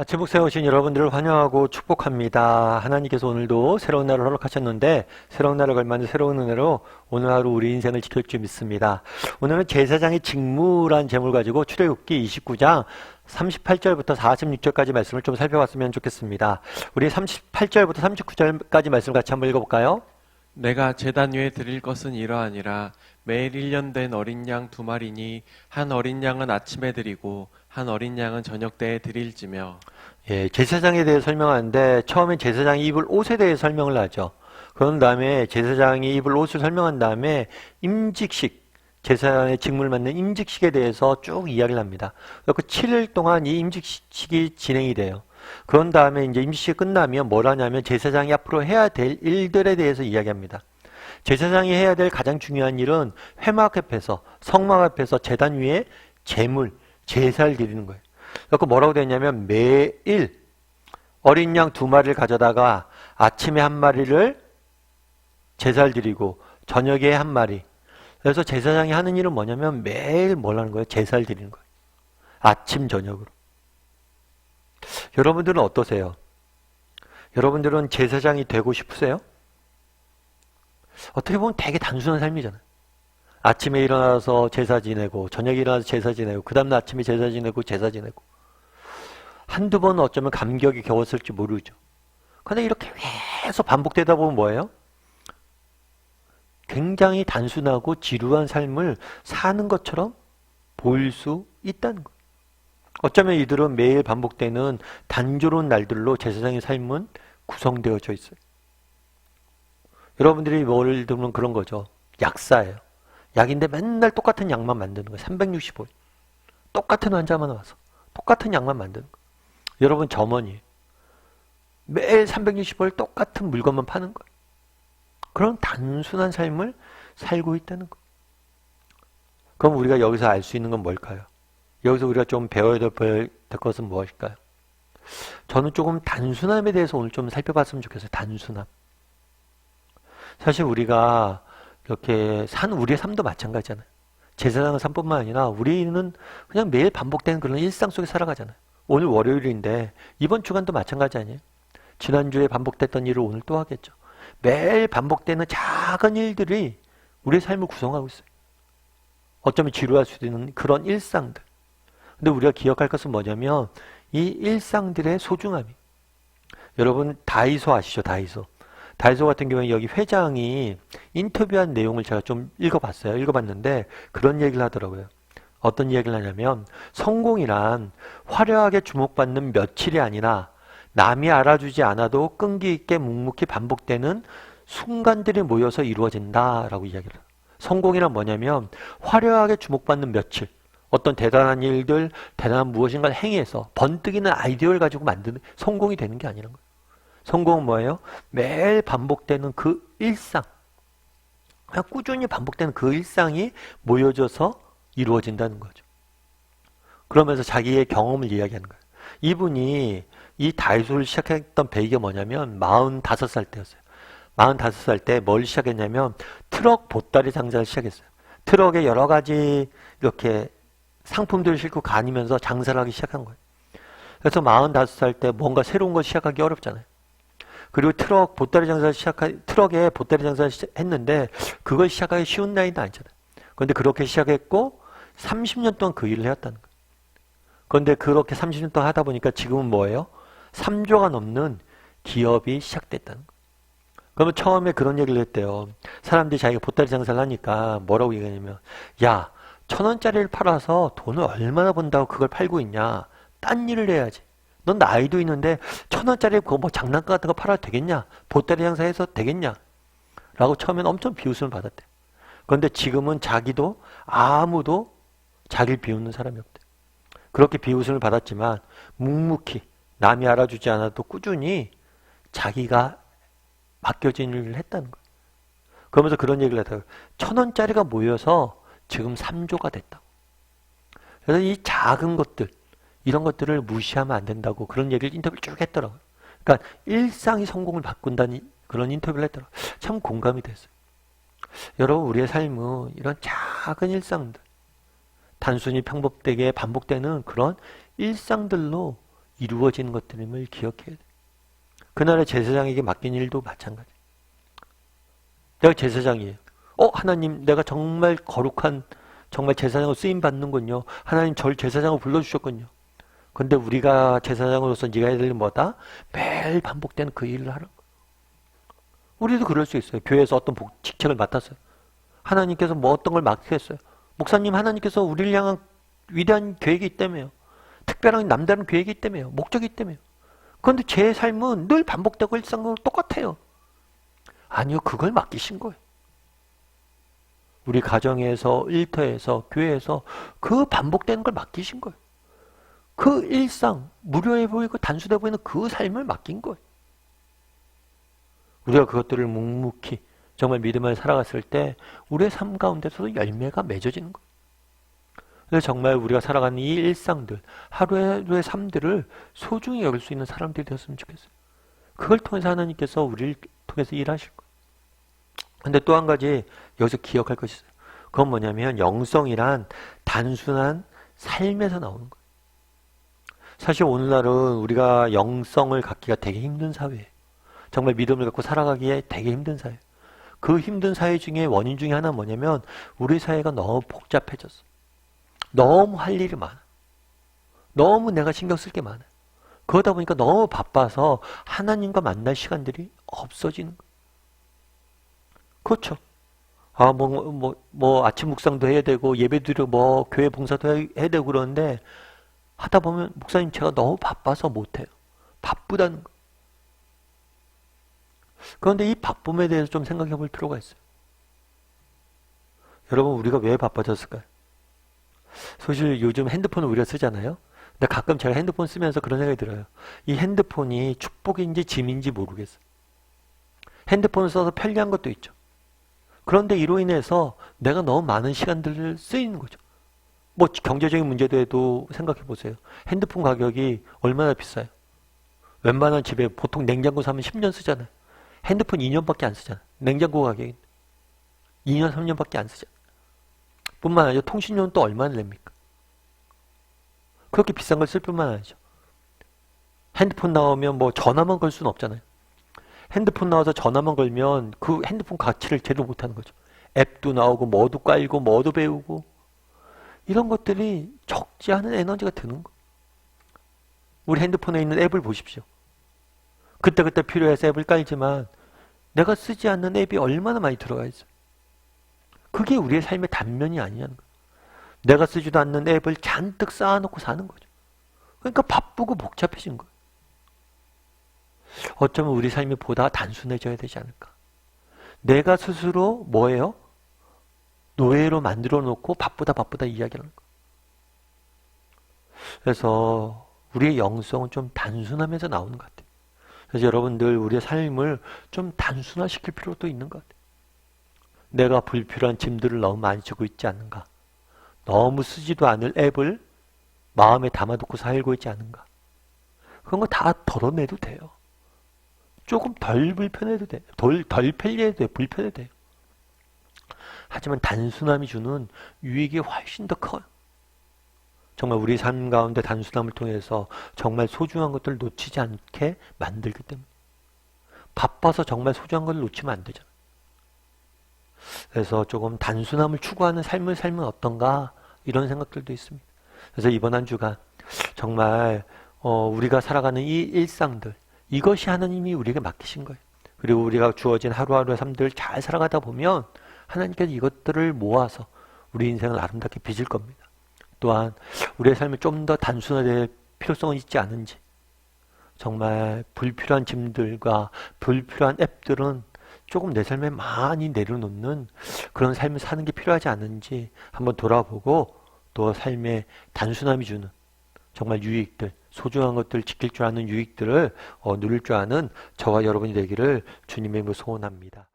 아침 목상에 오신 여러분들을 환영하고 축복합니다. 하나님께서 오늘도 새로운 날을 허락하셨는데 새로운 날을 걸맞는 새로운 은혜로 오늘 하루 우리 인생을 지킬 줄 믿습니다. 오늘은 제사장의 직무란 제목을 가지고 출애굽기 29장 38절부터 46절까지 말씀을 좀 살펴봤으면 좋겠습니다. 우리 38절부터 39절까지 말씀 같이 한번 읽어볼까요? 내가 제단 위에 드릴 것은 이러하니라. 매일 1년 된 어린 양 2마리니 한 어린 양은 아침에 드리고 한 어린 양은 저녁 때에 드릴지며. 제사장에 대해 설명하는데 처음엔 제사장이 입을 옷에 대해 설명을 하죠. 그런 다음에 제사장이 입을 옷을 설명한 다음에 임직식, 제사장의 직무를 맡는 임직식에 대해서 쭉 이야기를 합니다. 그 7일 동안 이 임직식이 진행이 돼요. 그런 다음에 이제 임직식이 끝나면 뭘 하냐면 제사장이 앞으로 해야 될 일들에 대해서 이야기합니다. 제사장이 해야 될 가장 중요한 일은 회막 앞에서, 성막 앞에서 제단 위에 제물, 제사를 드리는 거예요. 그래서 뭐라고 되냐면 매일 어린 양 2마리를 가져다가 아침에 1마리를 제사를 드리고 저녁에 1마리. 그래서 제사장이 하는 일은 뭐냐면 매일 뭘 하는 거예요? 제사를 드리는 거예요. 아침 저녁으로. 여러분들은 어떠세요? 여러분들은 제사장이 되고 싶으세요? 어떻게 보면 되게 단순한 삶이잖아요. 아침에 일어나서 제사 지내고 저녁에 일어나서 제사 지내고 그 다음날 아침에 제사 지내고 제사 지내고 한두 번은 어쩌면 감격이 겨웠을지 모르죠. 그런데 이렇게 계속 반복되다 보면 뭐예요? 굉장히 단순하고 지루한 삶을 사는 것처럼 보일 수 있다는 거예요. 어쩌면 이들은 매일 반복되는 단조로운 날들로 제사장의 삶은 구성되어져 있어요. 여러분들이 뭘 들으면 그런 거죠. 약사예요. 약인데 맨날 똑같은 약만 만드는 거예요. 365일. 똑같은 환자만 와서 똑같은 약만 만드는 거예요. 여러분 점원이에요. 매일 365일 똑같은 물건만 파는 거예요. 그런 단순한 삶을 살고 있다는 거예요. 그럼 우리가 여기서 알 수 있는 건 뭘까요? 여기서 우리가 좀 배워야 될 것은 무엇일까요? 저는 조금 단순함에 대해서 오늘 좀 살펴봤으면 좋겠어요. 단순함. 사실 우리가 이렇게 산 우리의 삶도 마찬가지잖아요. 제사장의 삶뿐만 아니라 우리는 그냥 매일 반복되는 그런 일상 속에 살아가잖아요. 오늘 월요일인데 이번 주간도 마찬가지 아니에요? 지난주에 반복됐던 일을 오늘 또 하겠죠. 매일 반복되는 작은 일들이 우리의 삶을 구성하고 있어요. 어쩌면 지루할 수도 있는 그런 일상들. 근데 우리가 기억할 것은 뭐냐면 이 일상들의 소중함이. 여러분 다이소 아시죠? 다이소. 다이소 같은 경우에 여기 회장이 인터뷰한 내용을 제가 좀 읽어봤어요. 읽어봤는데 그런 얘기를 하더라고요. 어떤 얘기를 하냐면 성공이란 화려하게 주목받는 며칠이 아니라 남이 알아주지 않아도 끈기 있게 묵묵히 반복되는 순간들이 모여서 이루어진다라고 이야기를 해요. 성공이란 뭐냐면 화려하게 주목받는 며칠, 어떤 대단한 일들, 대단한 무엇인가를 행해서 번뜩이는 아이디어를 가지고 만드는 성공이 되는 게 아니라는 거예요. 성공은 뭐예요? 매일 반복되는 그 일상, 그냥 꾸준히 반복되는 그 일상이 모여져서 이루어진다는 거죠. 그러면서 자기의 경험을 이야기하는 거예요. 이분이 이 다이소를 시작했던 배경이 뭐냐면 45살 때였어요. 45살 때 뭘 시작했냐면 트럭 보따리 장사를 시작했어요. 트럭에 여러 가지 이렇게 상품들을 싣고 다니면서 장사를 하기 시작한 거예요. 그래서 45살 때 뭔가 새로운 걸 시작하기 어렵잖아요. 그리고 트럭에 보따리 장사를 했는데 그걸 시작하기 쉬운 나이는 아니잖아요. 그런데 그렇게 시작했고 30년 동안 그 일을 해왔다는 거예요. 그런데 그렇게 30년 동안 하다 보니까 지금은 뭐예요? 3조가 넘는 기업이 시작됐다는 거예요. 그러면 처음에 그런 얘기를 했대요. 사람들이 자기가 보따리 장사를 하니까 뭐라고 얘기하냐면 야, 1,000원짜리를 팔아서 돈을 얼마나 번다고 그걸 팔고 있냐. 딴 일을 해야지. 넌 나이도 있는데 1,000원짜리 그거 뭐 장난감 같은 거 팔아도 되겠냐? 보따리 장사해서 되겠냐? 라고 처음엔 엄청 비웃음을 받았대. 그런데 지금은 자기도 아무도 자기를 비웃는 사람이 없대. 그렇게 비웃음을 받았지만 묵묵히 남이 알아주지 않아도 꾸준히 자기가 맡겨진 일을 했다는 거예요. 그러면서 그런 얘기를 하더라고요. 1,000원짜리가 모여서 지금 3조가 됐다고. 그래서 이 작은 것들, 이런 것들을 무시하면 안 된다고 그런 얘기를 인터뷰를 쭉 했더라고요. 그러니까 일상이 성공을 바꾼다는 그런 인터뷰를 했더라고요. 참 공감이 됐어요. 여러분 우리의 삶은 이런 작은 일상들, 단순히 평범되게 반복되는 그런 일상들로 이루어지는 것들임을 기억해야 돼. 그날의 제사장에게 맡긴 일도 마찬가지. 내가 제사장이에요. 하나님, 내가 정말 거룩한 정말 제사장으로 쓰임 받는군요. 하나님 절 제사장으로 불러주셨군요. 근데 우리가 제사장으로서 네가 해야 될 일은 뭐다? 매일 반복되는 그 일을 하는 거예요. 우리도 그럴 수 있어요. 교회에서 어떤 직책을 맡았어요. 하나님께서 뭐 어떤 걸 맡겼어요. 목사님, 하나님께서 우리를 향한 위대한 계획이 있다며요. 특별한 남다른 계획이 있다며요. 목적이 있다며요. 그런데 제 삶은 늘 반복되고 일상적으로 똑같아요. 아니요, 그걸 맡기신 거예요. 우리 가정에서, 일터에서, 교회에서 그 반복되는 걸 맡기신 거예요. 그 일상, 무료해 보이고 단순해 보이는 그 삶을 맡긴 거예요. 우리가 그것들을 묵묵히 정말 믿음을 살아갔을 때 우리의 삶 가운데서도 열매가 맺어지는 거예요. 그래서 정말 우리가 살아가는 이 일상들, 하루의 삶들을 소중히 여길 수 있는 사람들이 되었으면 좋겠어요. 그걸 통해서 하나님께서 우리를 통해서 일하실 거예요. 근데 또 한 가지 여기서 기억할 것이 있어요. 그건 뭐냐면 영성이란 단순한 삶에서 나오는 거예요. 사실 오늘날은 우리가 영성을 갖기가 되게 힘든 사회예요. 정말 믿음을 갖고 살아가기에 되게 힘든 사회. 그 힘든 사회 중에 원인 중에 하나는 뭐냐면 우리 사회가 너무 복잡해졌어. 너무 할 일이 많아. 너무 내가 신경 쓸 게 많아. 그러다 보니까 너무 바빠서 하나님과 만날 시간들이 없어지는 거예요. 그렇죠. 아침 묵상도 해야 되고 예배드리고 교회 봉사도 해야 되고 그러는데 하다 보면 목사님 제가 너무 바빠서 못해요. 바쁘다는 거. 그런데 이 바쁨에 대해서 좀 생각해 볼 필요가 있어요. 여러분, 우리가 왜 바빠졌을까요? 사실 요즘 핸드폰을 우리가 쓰잖아요. 근데 가끔 제가 핸드폰 쓰면서 그런 생각이 들어요. 이 핸드폰이 축복인지 짐인지 모르겠어요. 핸드폰을 써서 편리한 것도 있죠. 그런데 이로 인해서 내가 너무 많은 시간들을 쓰이는 거죠. 경제적인 문제도 생각해 보세요. 핸드폰 가격이 얼마나 비싸요? 웬만한 집에 보통 냉장고 사면 10년 쓰잖아요. 핸드폰 2년밖에 안 쓰잖아요. 냉장고 가격이 2년, 3년밖에 안 쓰잖아요. 뿐만 아니라 통신료는 또 얼마나 냅니까? 그렇게 비싼 걸 쓸 뿐만 아니죠. 핸드폰 나오면 전화만 걸 수는 없잖아요. 핸드폰 나와서 전화만 걸면 그 핸드폰 가치를 제대로 못하는 거죠. 앱도 나오고 뭐도 깔고 뭐도 배우고 이런 것들이 적지 않은 에너지가 드는 거예요. 우리 핸드폰에 있는 앱을 보십시오. 그때그때 필요해서 앱을 깔지만 내가 쓰지 않는 앱이 얼마나 많이 들어가 있어요. 그게 우리의 삶의 단면이 아니냐는 거예요. 내가 쓰지도 않는 앱을 잔뜩 쌓아놓고 사는 거죠. 그러니까 바쁘고 복잡해진 거예요. 어쩌면 우리 삶이 보다 단순해져야 되지 않을까. 내가 스스로 뭐예요? 노예로 만들어 놓고 바쁘다 이야기하는 거예요. 그래서 우리의 영성은 좀 단순하면서 나오는 것 같아요. 그래서 여러분들 우리의 삶을 좀 단순화시킬 필요도 있는 것 같아요. 내가 불필요한 짐들을 너무 많이 지고 있지 않는가. 너무 쓰지도 않을 앱을 마음에 담아두고 살고 있지 않은가. 그런 거 다 덜어내도 돼요. 조금 덜 불편해도 돼요. 덜 편리해도 돼요. 불편해도 돼요. 하지만 단순함이 주는 유익이 훨씬 더 커요. 정말 우리 삶 가운데 단순함을 통해서 정말 소중한 것들을 놓치지 않게 만들기 때문에. 바빠서 정말 소중한 걸 놓치면 안 되잖아요. 그래서 조금 단순함을 추구하는 삶을 살면 어떤가 이런 생각들도 있습니다. 그래서 이번 한 주간 정말 우리가 살아가는 이 일상들 이것이 하나님이 우리에게 맡기신 거예요. 그리고 우리가 주어진 하루하루의 삶들을 잘 살아가다 보면 하나님께서 이것들을 모아서 우리 인생을 아름답게 빚을 겁니다. 또한 우리의 삶이 좀 더 단순화될 필요성은 있지 않은지 정말 불필요한 짐들과 불필요한 앱들은 조금 내 삶에 많이 내려놓는 그런 삶을 사는 게 필요하지 않은지 한번 돌아보고 또 삶의 단순함이 주는 정말 유익들, 소중한 것들 지킬 줄 아는 유익들을 누릴 줄 아는 저와 여러분이 되기를 주님의 이름으로 소원합니다.